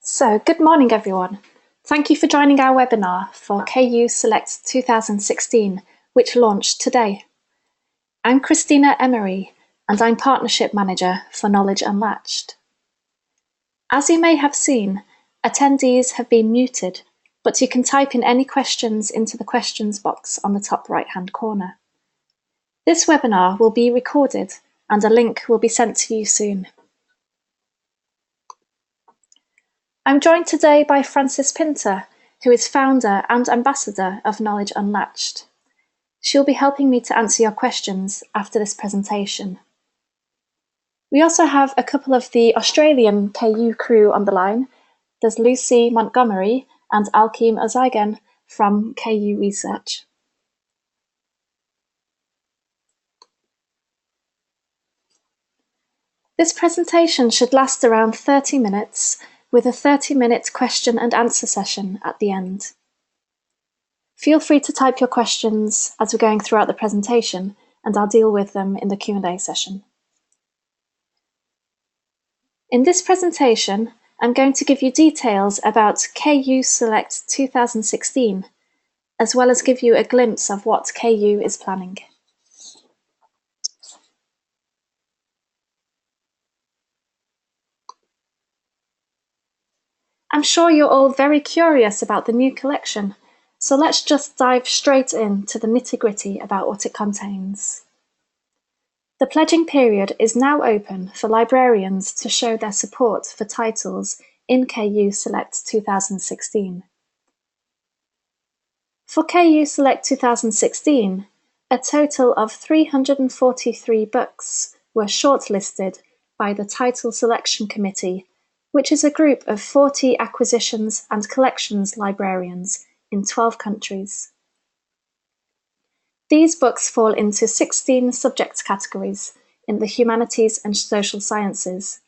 So, good morning everyone. Thank you for joining our webinar for KU Select 2016, which launched today. I'm Christina Emery, and I'm Partnership Manager for Knowledge Unlatched. As you may have seen, attendees have been muted, but you can type in any questions into the questions box on the top right-hand corner. This webinar will be recorded, and a link will be sent to you soon. I'm joined today by Frances Pinter, who is founder and ambassador of Knowledge Unlatched. She'll be helping me to answer your questions after this presentation. We also have a couple of the Australian KU crew on the line. There's Lucy Montgomery and Alkeem Ozigen from KU Research. This presentation should last around 30 minutes, with a 30-minute question and answer session at the end. Feel free to type your questions as we're going throughout the presentation, and I'll deal with them in the Q&A session. In this presentation, I'm going to give you details about KU Select 2016, as well as give you a glimpse of what KU is planning. I'm sure you're all very curious about the new collection, so let's just dive straight into the nitty-gritty about what it contains. The pledging period is now open for librarians to show their support for titles in KU Select 2016. For KU Select 2016, a total of 343 books were shortlisted by the Title Selection Committee, which is a group of 40 acquisitions and collections librarians in 12 countries. These books fall into 16 subject categories in the Humanities and Social Sciences,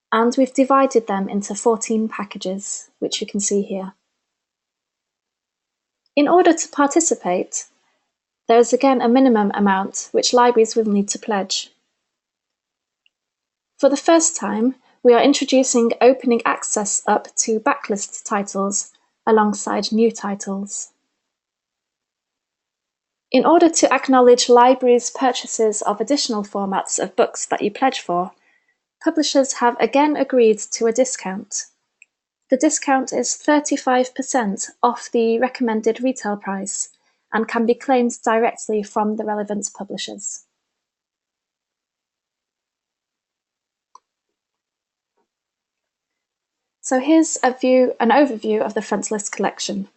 and we've divided them into 14 packages, which you can see here. In order to participate, there is again a minimum amount which libraries will need to pledge. For the first time, we are introducing opening access up to backlist titles alongside new titles. In order to acknowledge libraries' purchases of additional formats of books that you pledge for, publishers have again agreed to a discount. The discount is 35% off the recommended retail price and can be claimed directly from the relevant publishers. So here's an overview of the Frontlist collection.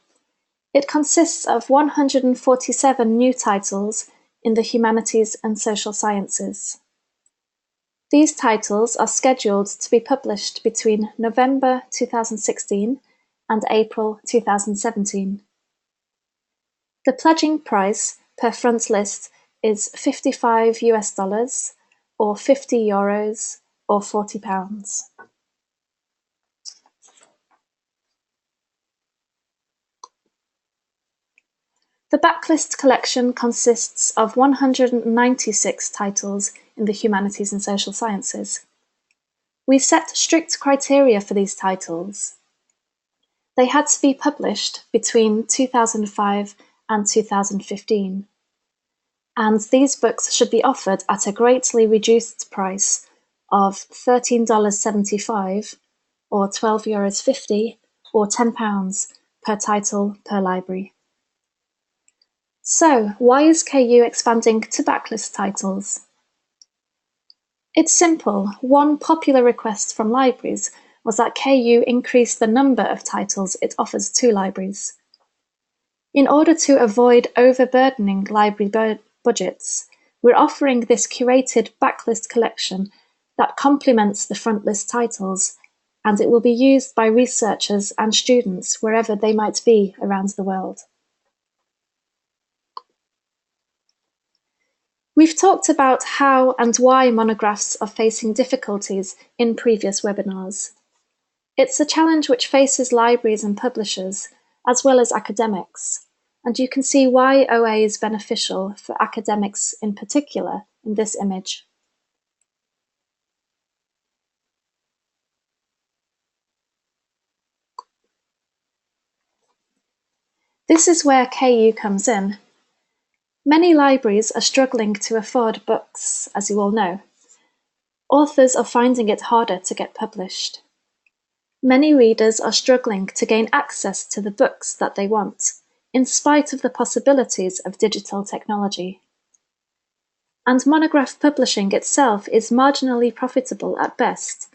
It consists of 147 new titles in the Humanities and Social Sciences. These titles are scheduled to be published between November 2016 and April 2017. The pledging price per Frontlist is $55 or €50 or £40. The Backlist collection consists of 196 titles in the Humanities and Social Sciences. We set strict criteria for these titles. They had to be published between 2005 and 2015. And these books should be offered at a greatly reduced price of $13.75 or €12.50 or £10 per title per library. So, why is KU expanding to backlist titles? It's simple. One popular request from libraries was that KU increase the number of titles it offers to libraries. In order to avoid overburdening library budgets, we're offering this curated backlist collection that complements the frontlist titles, and it will be used by researchers and students wherever they might be around the world. We've talked about how and why monographs are facing difficulties in previous webinars. It's a challenge which faces libraries and publishers, as well as academics, and you can see why OA is beneficial for academics in particular in this image. This is where KU comes in. Many libraries are struggling to afford books, as you all know. Authors are finding it harder to get published. Many readers are struggling to gain access to the books that they want, in spite of the possibilities of digital technology. And monograph publishing itself is marginally profitable at best,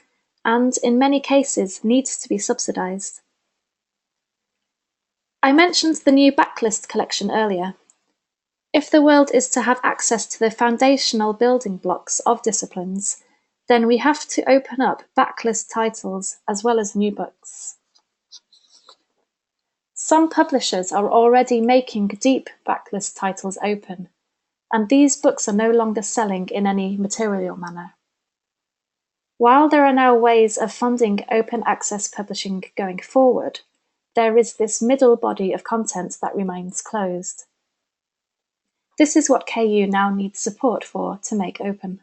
and in many cases needs to be subsidized. I mentioned the new Backlist Collection earlier. If the world is to have access to the foundational building blocks of disciplines, then we have to open up backlist titles as well as new books. Some publishers are already making deep backlist titles open, and these books are no longer selling in any material manner. While there are now ways of funding open access publishing going forward, there is this middle body of content that remains closed. This is what KU now needs support for to make open.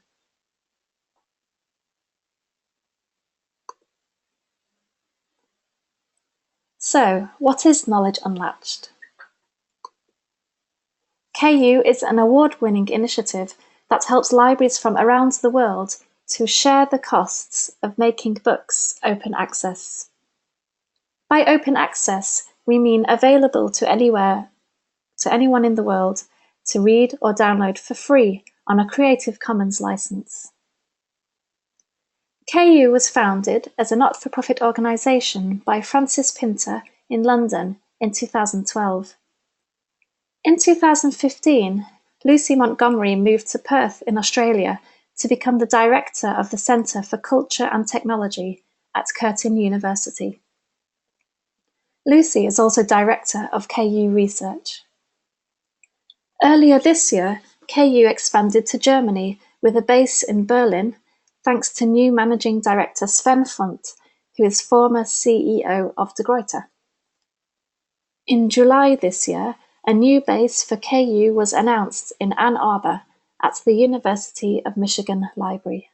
So, what is Knowledge Unlatched? KU is an award-winning initiative that helps libraries from around the world to share the costs of making books open access. By open access, we mean available to anyone in the world to read or download for free on a Creative Commons license. KU was founded as a not-for-profit organisation by Francis Pinter in London in 2012. In 2015, Lucy Montgomery moved to Perth in Australia to become the director of the Centre for Culture and Technology at Curtin University. Lucy is also director of KU Research. Earlier this year, KU expanded to Germany with a base in Berlin, thanks to new managing director Sven Fundt, who is former CEO of De Gruyter. In July this year, a new base for KU was announced in Ann Arbor at the University of Michigan Library.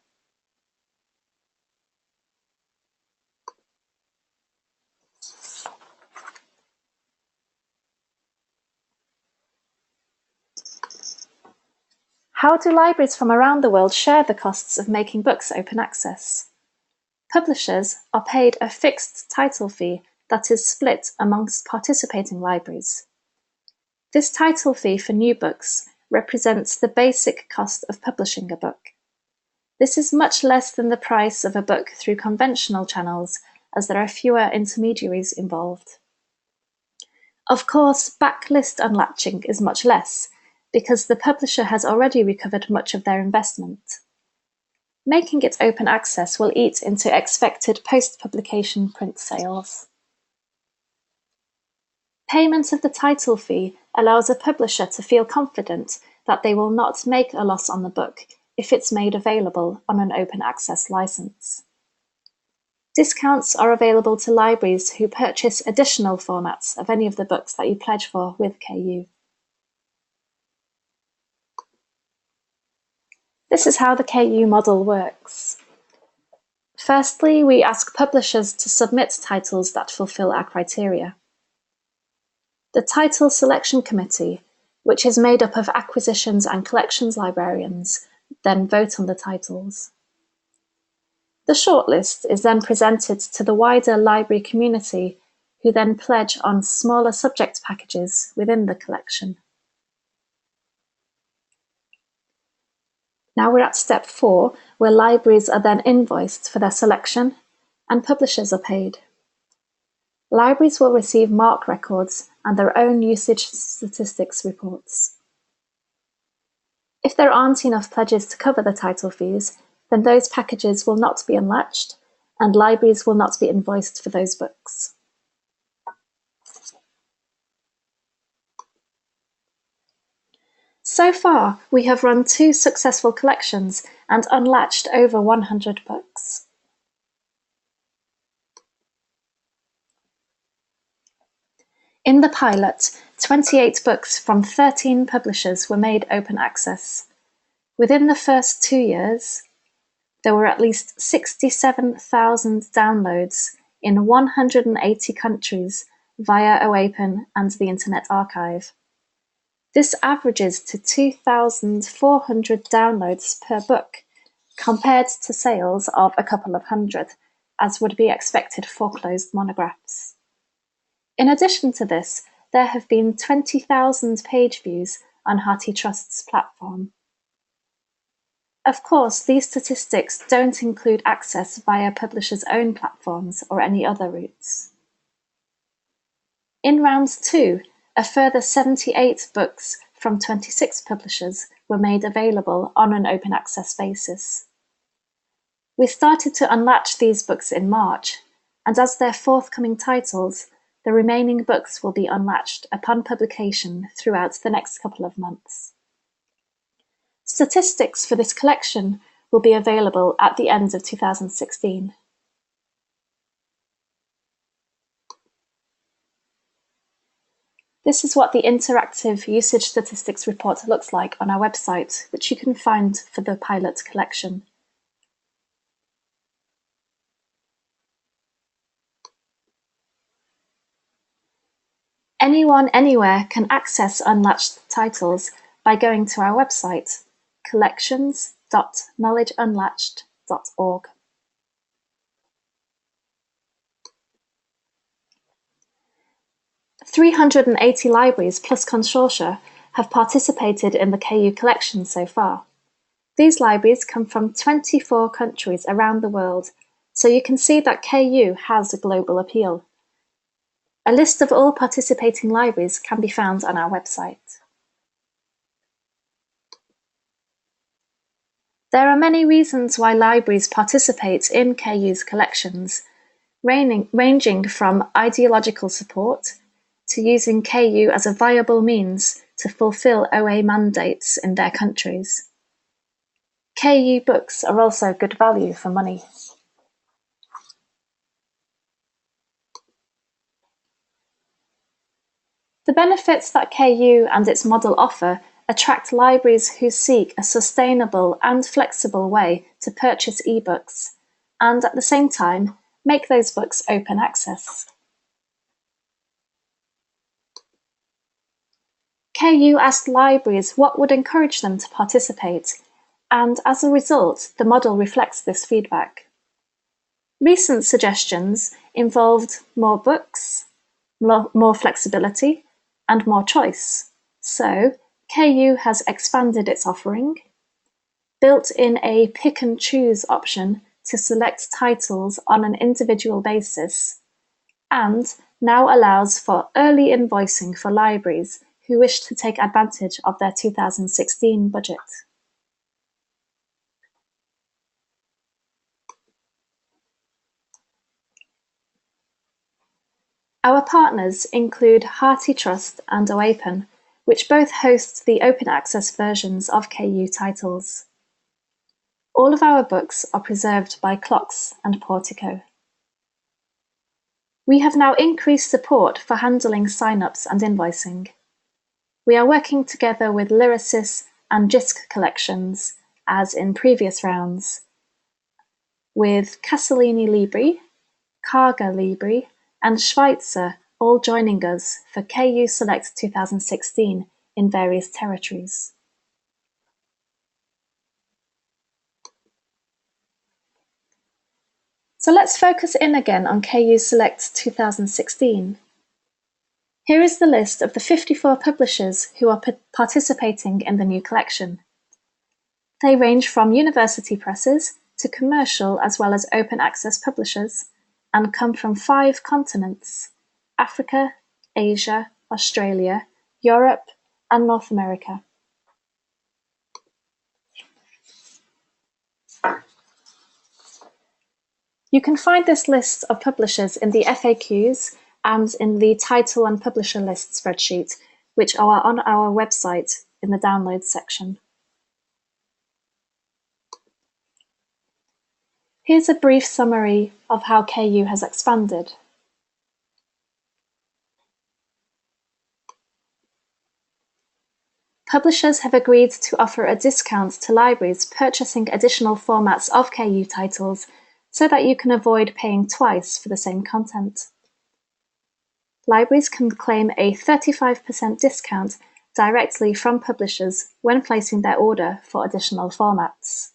How do libraries from around the world share the costs of making books open access? Publishers are paid a fixed title fee that is split amongst participating libraries. This title fee for new books represents the basic cost of publishing a book. This is much less than the price of a book through conventional channels, as there are fewer intermediaries involved. Of course, backlist unlatching is much less, because the publisher has already recovered much of their investment. Making it open access will eat into expected post-publication print sales. Payment of the title fee allows a publisher to feel confident that they will not make a loss on the book if it's made available on an open access license. Discounts are available to libraries who purchase additional formats of any of the books that you pledge for with KU. This is how the KU model works. Firstly, we ask publishers to submit titles that fulfill our criteria. The Title Selection Committee, which is made up of acquisitions and collections librarians, then vote on the titles. The shortlist is then presented to the wider library community, who then pledge on smaller subject packages within the collection. Now we're at step 4, where libraries are then invoiced for their selection and publishers are paid. Libraries will receive MARC records and their own usage statistics reports. If there aren't enough pledges to cover the title fees, then those packages will not be unlatched and libraries will not be invoiced for those books. So far, we have run 2 successful collections and unlatched over 100 books. In the pilot, 28 books from 13 publishers were made open access. Within the first 2 years, there were at least 67,000 downloads in 180 countries via OAPEN and the Internet Archive. This averages to 2,400 downloads per book, compared to sales of a couple of hundred, as would be expected for closed monographs. In addition to this, there have been 20,000 page views on HarTrust's platform. Of course, these statistics don't include access via publishers' own platforms or any other routes. In round 2, a further 78 books from 26 publishers were made available on an open access basis. We started to unlatch these books in March, and as they're forthcoming titles, the remaining books will be unlatched upon publication throughout the next couple of months. Statistics for this collection will be available at the end of 2016. This is what the interactive usage statistics report looks like on our website, which you can find for the pilot collection. Anyone, anywhere can access unlatched titles by going to our website, collections.knowledgeunlatched.org. "380 libraries plus consortia have participated in the KU collection so far. These libraries come from 24 countries around the world, so you can see that KU has a global appeal. A list of all participating libraries can be found on our website. There are many reasons why libraries participate in KU's collections, ranging from ideological support to using KU as a viable means to fulfill OA mandates in their countries. KU books are also good value for money. The benefits that KU and its model offer attract libraries who seek a sustainable and flexible way to purchase ebooks, and at the same time, make those books open access. KU asked libraries what would encourage them to participate, and as a result, the model reflects this feedback. Recent suggestions involved more books, more flexibility, and more choice. So, KU has expanded its offering, built in a pick and choose option to select titles on an individual basis, and now allows for early invoicing for libraries who wish to take advantage of their 2016 budget. Our partners include HarTrust and OAPEN, which both host the open access versions of KU titles. All of our books are preserved by Clocks and Portico. We have now increased support for handling sign-ups and invoicing. We are working together with Lyrasis and JISC collections, as in previous rounds, with Castellini Libri, Karga Libri, and Schweitzer all joining us for KU Select 2016 in various territories. So let's focus in again on KU Select 2016. Here is the list of the 54 publishers who are participating in the new collection. They range from university presses to commercial as well as open access publishers, and come from 5 continents: Africa, Asia, Australia, Europe, and North America. You can find this list of publishers in the FAQs and in the title and publisher list spreadsheet, which are on our website in the downloads section. Here's a brief summary of how KU has expanded. Publishers have agreed to offer a discount to libraries purchasing additional formats of KU titles so that you can avoid paying twice for the same content. Libraries can claim a 35% discount directly from publishers when placing their order for additional formats.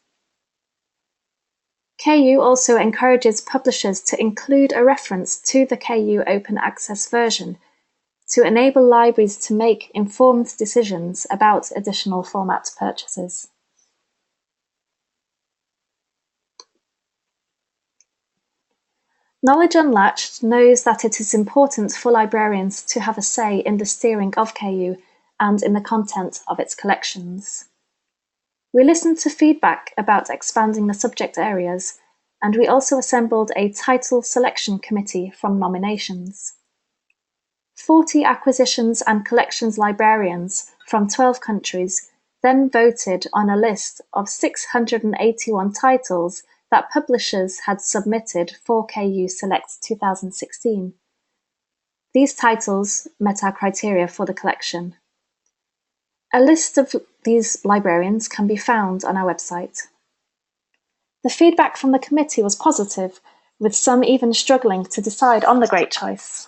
KU also encourages publishers to include a reference to the KU Open Access version to enable libraries to make informed decisions about additional format purchases. Knowledge Unlatched knows that it is important for librarians to have a say in the steering of KU and in the content of its collections. We listened to feedback about expanding the subject areas, and we also assembled a title selection committee from nominations. 40 acquisitions and collections librarians from 12 countries then voted on a list of 681 titles that publishers had submitted for KU Select 2016. These titles met our criteria for the collection. A list of these librarians can be found on our website. The feedback from the committee was positive, with some even struggling to decide on the great choice.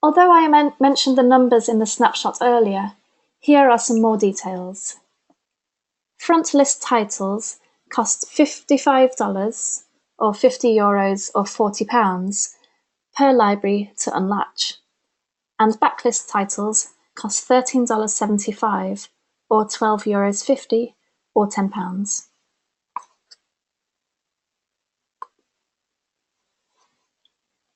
Although I mentioned the numbers in the snapshot earlier, here are some more details. Front list titles cost $55 or €50 or £40 per library to unlatch, and backlist titles cost $13.75 or €12.50 or £10.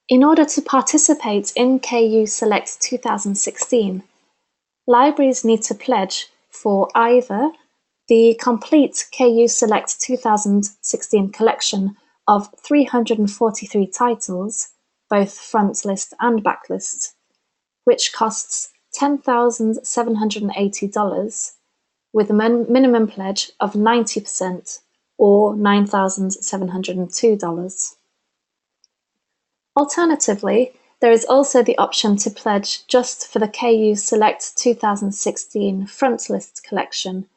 In order to participate in KU Select 2016, libraries need to pledge for either the complete KU Select 2016 collection of 343 titles, both front list and backlist, which costs $10,780 with a minimum pledge of 90% or $9,702. Alternatively, there is also the option to pledge just for the KU Select 2016 front list collection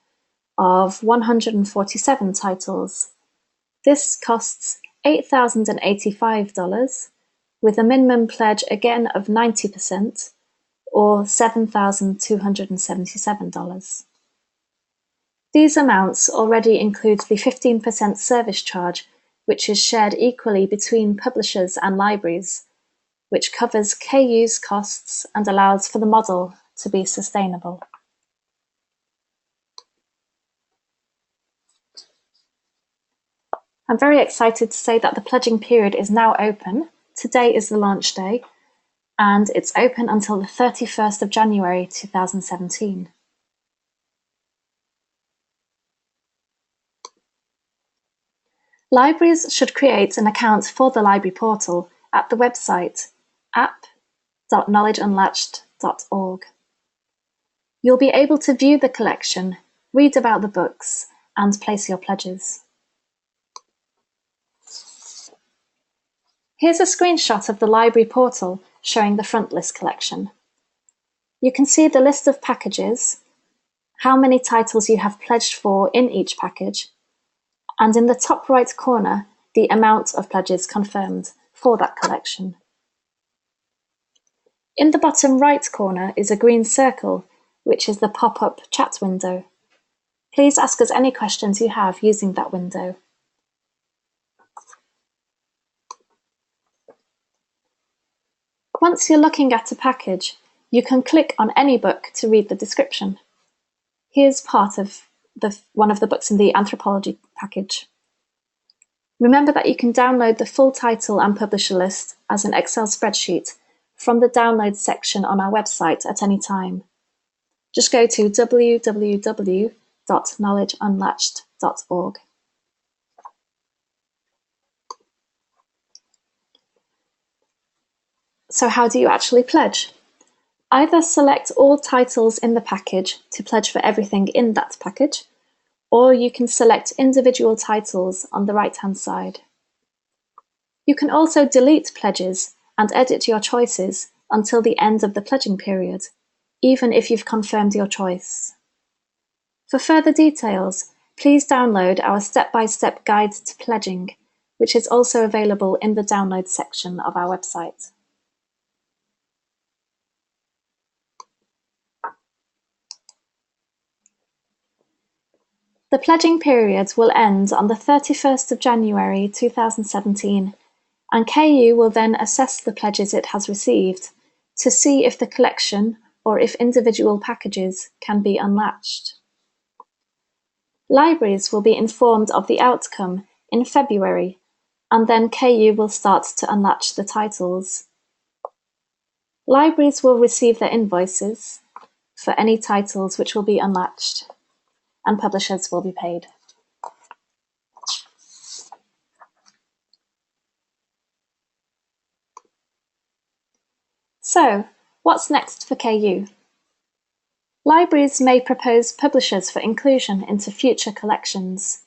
of 147 titles. This costs $8,085 with a minimum pledge again of 90% or $7,277. These amounts already include the 15% service charge, which is shared equally between publishers and libraries, which covers KU's costs and allows for the model to be sustainable. I'm very excited to say that the pledging period is now open. Today is the launch day, and it's open until the 31st of January 2017. Libraries should create an account for the library portal at the website app.knowledgeunlatched.org. You'll be able to view the collection, read about the books, and place your pledges. Here's a screenshot of the library portal showing the front list collection. You can see the list of packages, how many titles you have pledged for in each package, and in the top right corner, the amount of pledges confirmed for that collection. In the bottom right corner is a green circle, which is the pop-up chat window. Please ask us any questions you have using that window. Once you're looking at a package, you can click on any book to read the description. Here's part of one of the books in the anthropology package. Remember that you can download the full title and publisher list as an Excel spreadsheet from the download section on our website at any time. Just go to www.knowledgeunlatched.org. So how do you actually pledge? Either select all titles in the package to pledge for everything in that package, or you can select individual titles on the right-hand side. You can also delete pledges and edit your choices until the end of the pledging period, even if you've confirmed your choice. For further details, please download our step-by-step guide to pledging, which is also available in the download section of our website. The pledging period will end on the 31st of January 2017, and KU will then assess the pledges it has received to see if the collection or if individual packages can be unlatched. Libraries will be informed of the outcome in February, and then KU will start to unlatch the titles. Libraries will receive their invoices for any titles which will be unlatched, and publishers will be paid. So, what's next for KU? Libraries may propose publishers for inclusion into future collections.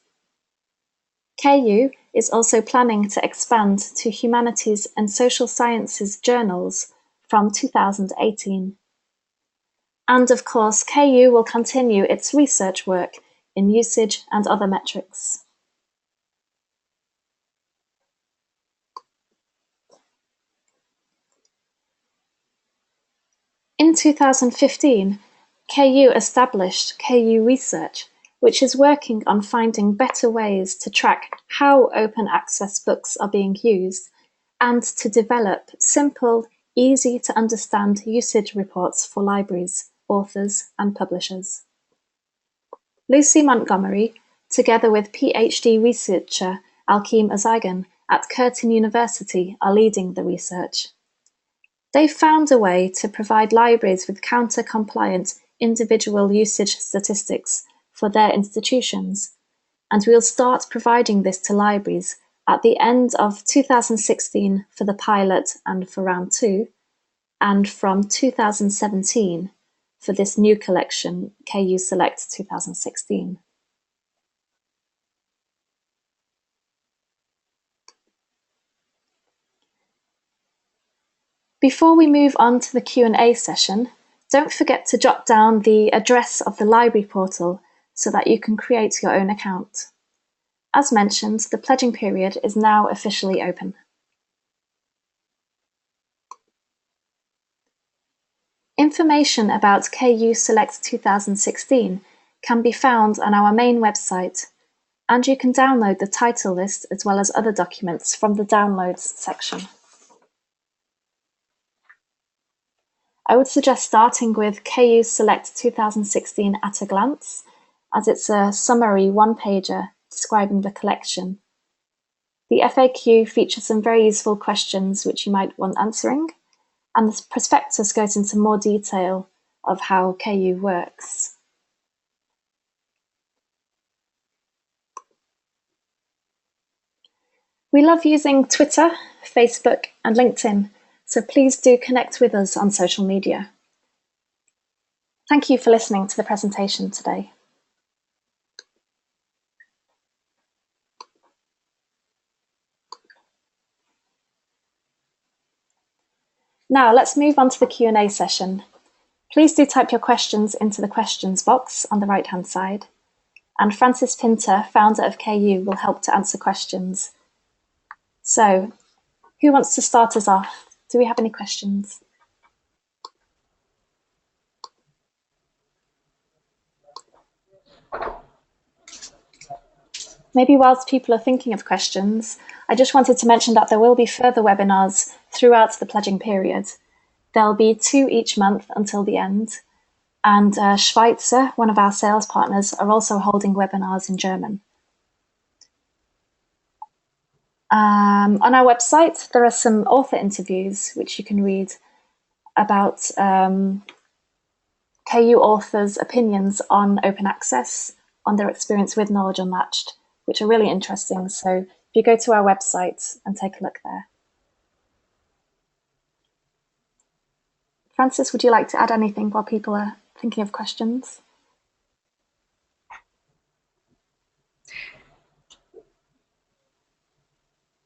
KU is also planning to expand to Humanities and Social Sciences journals from 2018. And of course, KU will continue its research work in usage and other metrics. In 2015, KU established KU Research, which is working on finding better ways to track how open access books are being used and to develop simple, easy to understand usage reports for libraries, authors, and publishers. Lucy Montgomery, together with PhD researcher Alkeem Azagan at Curtin University, are leading the research. They've found a way to provide libraries with counter-compliant individual usage statistics for their institutions, and we'll start providing this to libraries at the end of 2016 for the pilot and for round 2, and from 2017 for this new collection, KU Select 2016. Before we move on to the Q&A session, don't forget to jot down the address of the library portal so that you can create your own account. As mentioned, the pledging period is now officially open. Information about KU Select 2016 can be found on our main website, and you can download the title list as well as other documents from the Downloads section. I would suggest starting with KU Select 2016 at a glance, as it's a summary one-pager describing the collection. The FAQ features some very useful questions which you might want answering, and the prospectus goes into more detail of how KU works. We love using Twitter, Facebook, and LinkedIn, so please do connect with us on social media. Thank you for listening to the presentation today. Now let's move on to the Q&A session. Please do type your questions into the questions box on the right-hand side, and Francis Pinter, founder of KU, will help to answer questions. So, who wants to start us off? Do we have any questions? Maybe whilst people are thinking of questions, I just wanted to mention that there will be further webinars throughout the pledging period. There'll be 2 each month until the end, and Schweitzer, one of our sales partners, are also holding webinars in German. On our website, there are some author interviews which you can read about KU authors' opinions on open access, on their experience with Knowledge Unlatched, which are really interesting. So if you go to our website and take a look there. Francis, would you like to add anything while people are thinking of questions?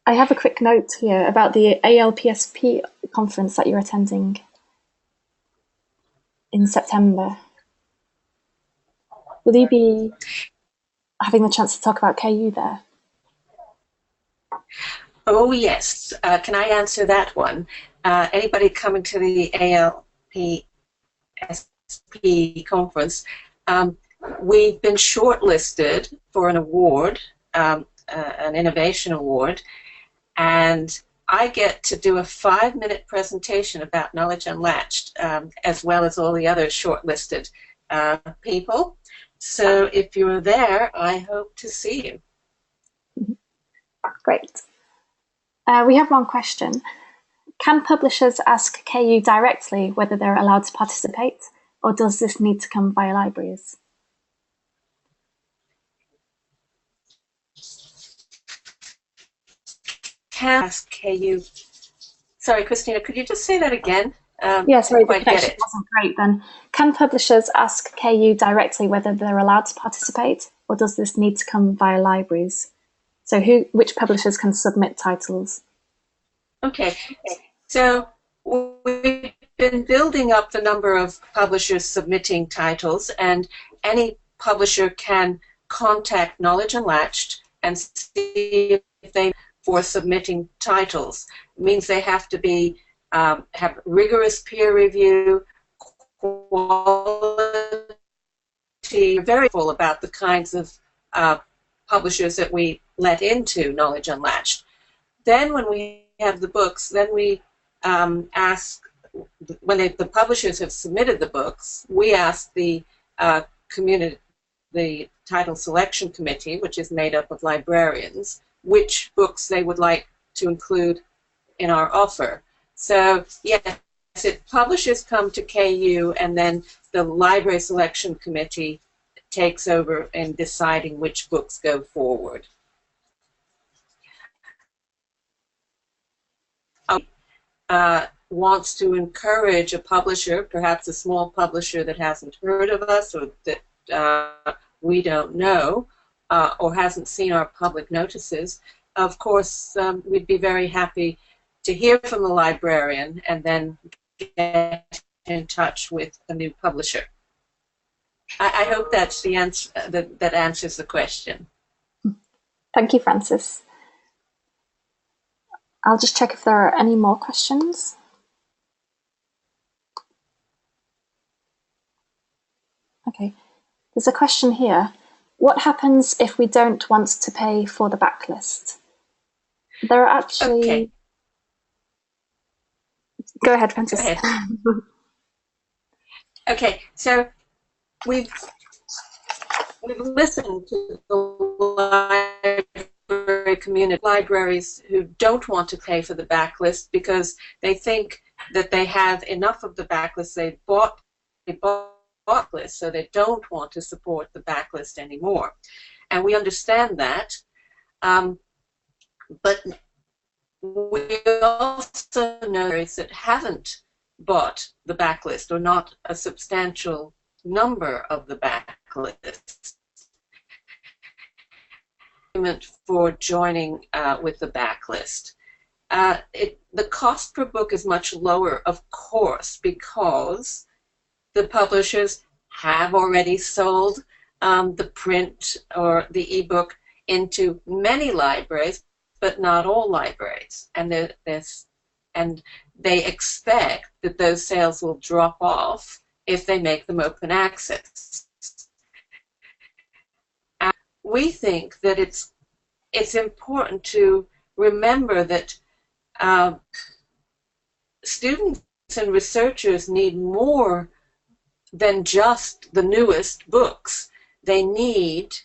I have a quick note here about the ALPSP conference that you're attending in September. Will you be having the chance to talk about KU there? Oh, yes. Can I answer that one? Anybody coming to the ALPSP conference, we've been shortlisted for an award, an innovation award, and I get to do a 5-minute presentation about Knowledge Unlatched, as well as all the other shortlisted people. So if you're there, I hope to see you. Great. We have one question. Can publishers ask KU directly whether they're allowed to participate, or does this need to come via libraries? Can ask KU. Sorry, Christina, could you just say that again? Yeah, sorry, the quite get connection it. wasn't great then. Can publishers ask KU directly whether they're allowed to participate, or does this need to come via libraries? So which publishers can submit titles? Okay, so we've been building up the number of publishers submitting titles, and any publisher can contact Knowledge Unlatched and see if they for submitting titles. It means they have to be have rigorous peer review, quality. We're very full about the kinds of publishers that we let into Knowledge Unlatched. Then when we have the books, then we ask, when the publishers have submitted the books, we ask the the title selection committee, which is made up of librarians, which books they would like to include in our offer. So yes, publishers come to KU, and then the library selection committee takes over in deciding which books go forward. Wants to encourage a publisher, perhaps a small publisher that hasn't heard of us or that we don't know or hasn't seen our public notices, of course we'd be very happy to hear from the librarian and then get in touch with a new publisher. I hope that's the answer, that answers the question. Thank you, Francis. I'll just check if there are any more questions. Okay, there's a question here. What happens if we don't want to pay for the backlist? There are actually... Okay. Go ahead, Francis. Go ahead. Okay, so we've listened to the library community, libraries who don't want to pay for the backlist because they think that they have enough of the backlist. They bought backlist, so they don't want to support the backlist anymore. And we understand that, but we also know that haven't bought the backlist, or not a substantial number of the backlist, for joining with the backlist. The cost per book is much lower, of course, because the publishers have already sold the print or the ebook into many libraries, but not all libraries, and they expect that those sales will drop off if they make them open access. And we think that it's important to remember that students and researchers need more than just the newest books. They need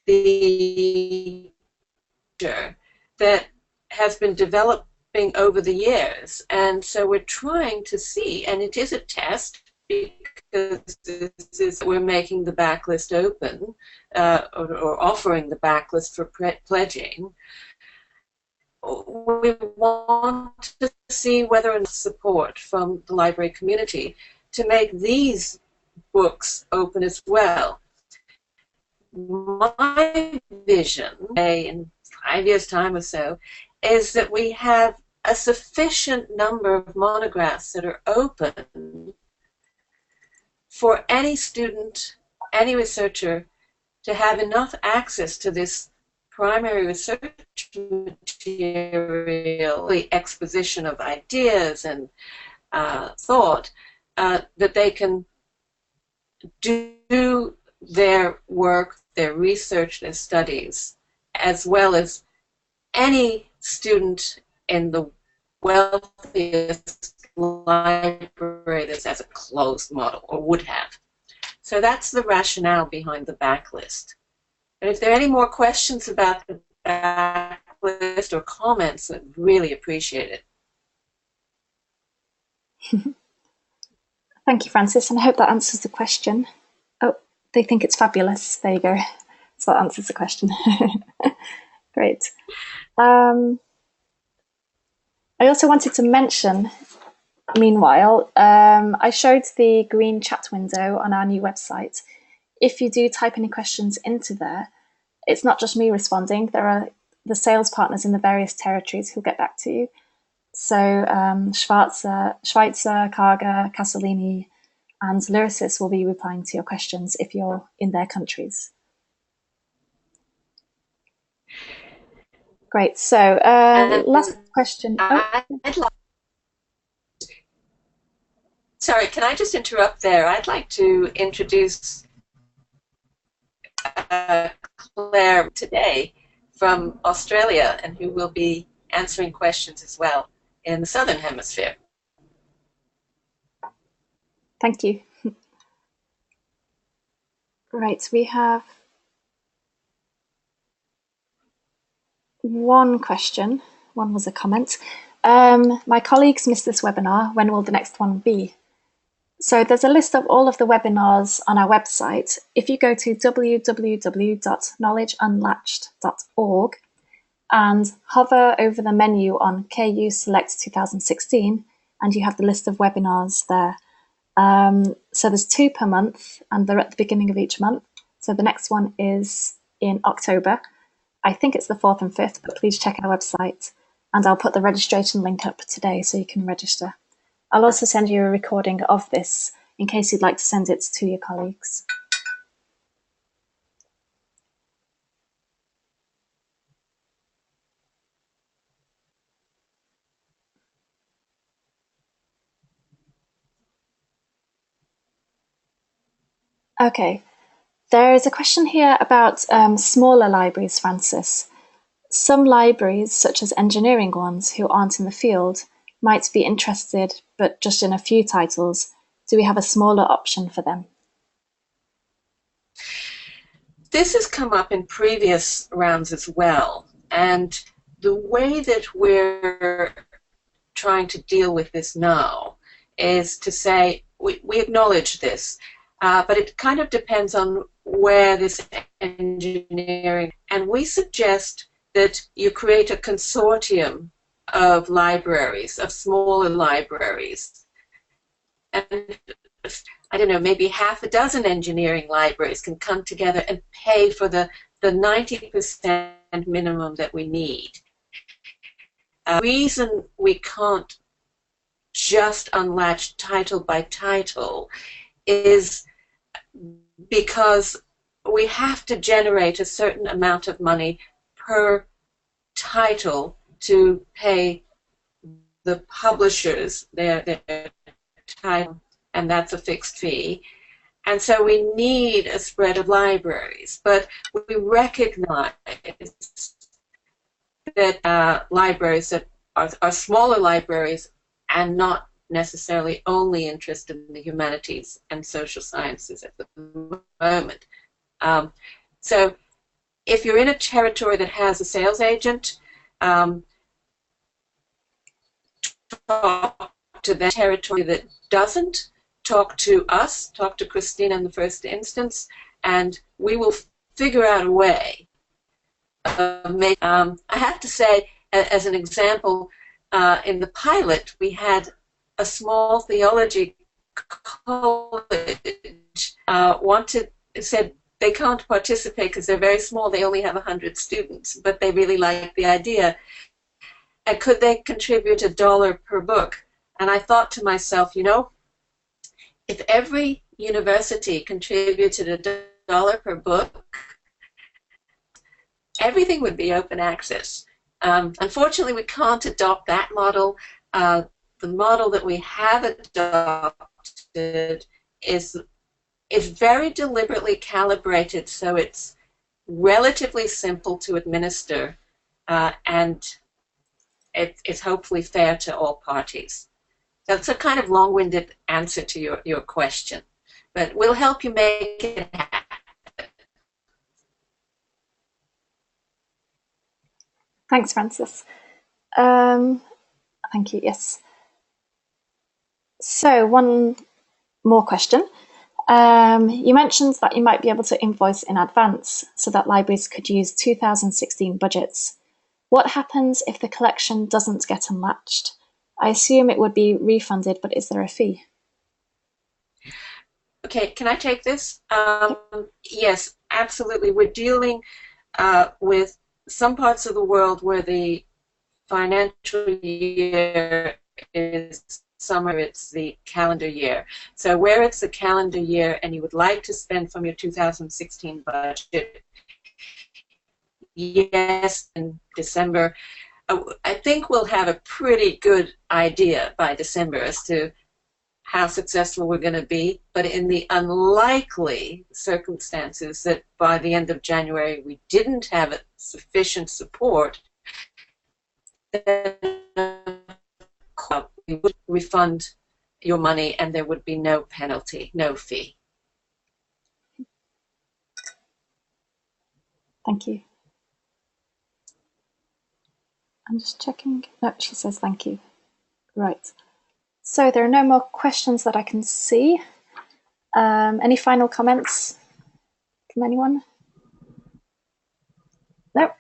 the that has been developing over the years, and so we're trying to see, and it is a test because we're making the backlist open or offering the backlist for pledging. We want to see whether enough support from the library community to make these books open as well. My vision, in 5 years' time or so, is that we have a sufficient number of monographs that are open for any student, any researcher, to have enough access to this primary research material, the exposition of ideas and thought, that they can do their work, their research, their studies, as well as any student in the wealthiest library that has a closed model, or would have. So that's the rationale behind the backlist. And if there are any more questions about the backlist or comments, I'd really appreciate it. Thank you, Francis, and I hope that answers the question. Oh, they think it's fabulous. There you go. So that answers the question. Great. I also wanted to mention, meanwhile, I showed the green chat window on our new website. If you do type any questions into there, it's not just me responding. There are the sales partners in the various territories who'll get back to you. So Schweitzer, Karger, Casalini, and Lyrasis will be replying to your questions if you're in their countries. Great. So last question. Sorry, can I just interrupt there? I'd like to introduce Claire today from Australia, and who will be answering questions as well in the Southern Hemisphere. Thank you. Right, we have one question. One was a comment. My colleagues missed this webinar. When will the next one be? So there's a list of all of the webinars on our website. If you go to www.knowledgeunlatched.org and hover over the menu on KU Select 2016, and you have the list of webinars there. So there's 2 per month, and they're at the beginning of each month. So the next one is in October. I think it's the 4th and 5th, but please check our website. And I'll put the registration link up today so you can register. I'll also send you a recording of this in case you'd like to send it to your colleagues. Okay, there is a question here about smaller libraries, Francis. Some libraries, such as engineering ones who aren't in the field, might be interested, but just in a few titles. Do we have a smaller option for them? This has come up in previous rounds as well, and the way that we're trying to deal with this now is to say we acknowledge this, but it kind of depends on where this engineering, and we suggest that you create a consortium of libraries, of smaller libraries. And I don't know, maybe half a dozen engineering libraries can come together and pay for the 90% minimum that we need. The reason we can't just unlatch title by title is because we have to generate a certain amount of money per title to pay the publishers their title, and that's a fixed fee. And so we need a spread of libraries, but we recognize that libraries that are smaller libraries and not necessarily only interested in the humanities and social sciences at the moment. So if you're in a territory that has a sales agent, talk to the territory that doesn't, talk to us, talk to Christina in the first instance, and we will figure out a way. I have to say, as an example, in the pilot, we had a small theology college said they can't participate because they're very small. They only have 100 students, but they really like the idea. And could they contribute $1 per book? And I thought to myself, you know, if every university contributed $1 per book, everything would be open access. Unfortunately, we can't adopt that model. The model that we have adopted is very deliberately calibrated, so it's relatively simple to administer, and it's hopefully fair to all parties. So it's a kind of long-winded answer to your question, but we'll help you make it happen. Thanks, Frances. Thank you, yes. So one more question. You mentioned that you might be able to invoice in advance so that libraries could use 2016 budgets. What happens if the collection doesn't get unlatched? I assume it would be refunded, but is there a fee? Okay, can I take this? Yes, absolutely. We're dealing with some parts of the world where the financial year is summer, it's the calendar year. So where it's the calendar year and you would like to spend from your 2016 budget, yes, in December, I think we'll have a pretty good idea by December as to how successful we're going to be, but in the unlikely circumstances that by the end of January we didn't have sufficient support, then we would refund your money and there would be no penalty, no fee. Thank you. I'm just checking. No, she says thank you. Right. So there are no more questions that I can see. Any final comments from anyone? No?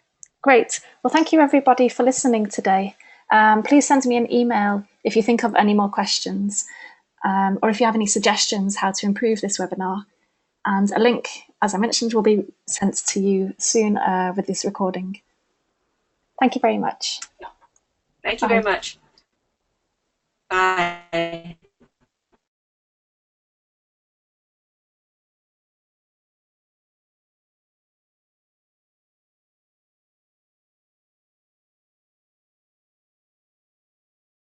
Great. Well, thank you everybody for listening today. Please send me an email if you think of any more questions, or if you have any suggestions how to improve this webinar. And a link, as I mentioned, will be sent to you soon with this recording. Thank you very much. Thank you very much. Bye.